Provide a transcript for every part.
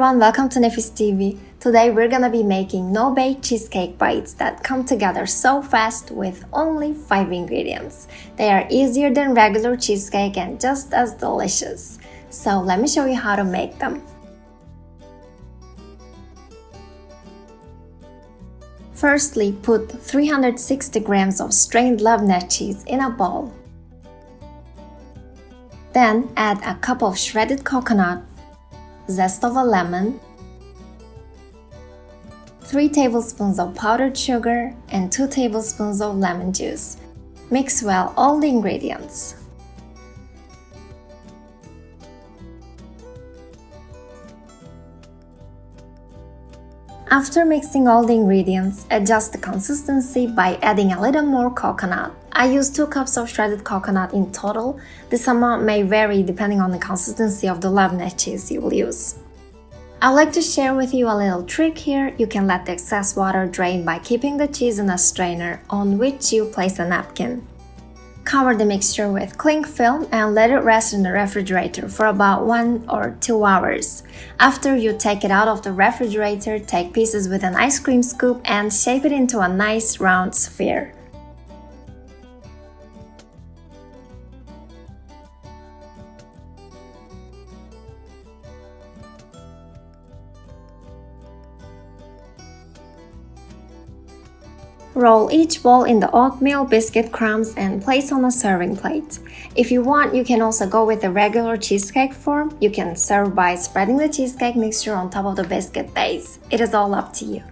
everyone, welcome to Nefis TV. Today we're gonna be making no-bake cheesecake bites that come together so fast with only 5 ingredients. They are easier than regular cheesecake and just as delicious. So let me show you how to make them. Firstly, put 360 grams of strained labneh cheese in a bowl. Then add a cup of shredded coconut, zest of a lemon, 3 tablespoons of powdered sugar, and 2 tablespoons of lemon juice. Mix well all the ingredients. After mixing all the ingredients, adjust the consistency by adding a little more coconut. I use 2 cups of shredded coconut in total. This amount may vary depending on the consistency of the labneh cheese you will use. I'd like to share with you a little trick here. You can let the excess water drain by keeping the cheese in a strainer on which you place a napkin. Cover the mixture with cling film and let it rest in the refrigerator for about 1 or 2 hours. After you take it out of the refrigerator, take pieces with an ice cream scoop and shape it into a nice round sphere. Roll each ball in the oatmeal biscuit crumbs and place on a serving plate. If you want, you can also go with the regular cheesecake form. You can serve by spreading the cheesecake mixture on top of the biscuit base. It is all up to you.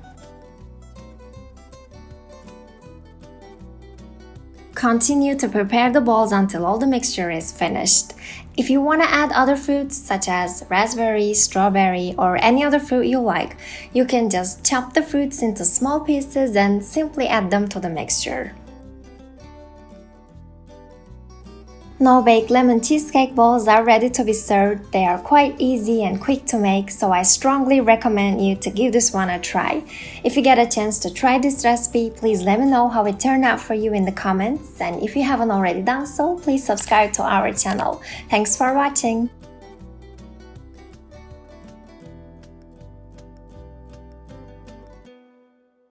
Continue to prepare the balls until all the mixture is finished. If you want to add other fruits such as raspberry, strawberry, or any other fruit you like, you can just chop the fruits into small pieces and simply add them to the mixture. No-bake lemon cheesecake balls are ready to be served. They are quite easy and quick to make, so I strongly recommend you to give this one a try. If you get a chance to try this recipe, please let me know how it turned out for you in the comments, and if you haven't already done so, please subscribe to our channel. Thanks for watching!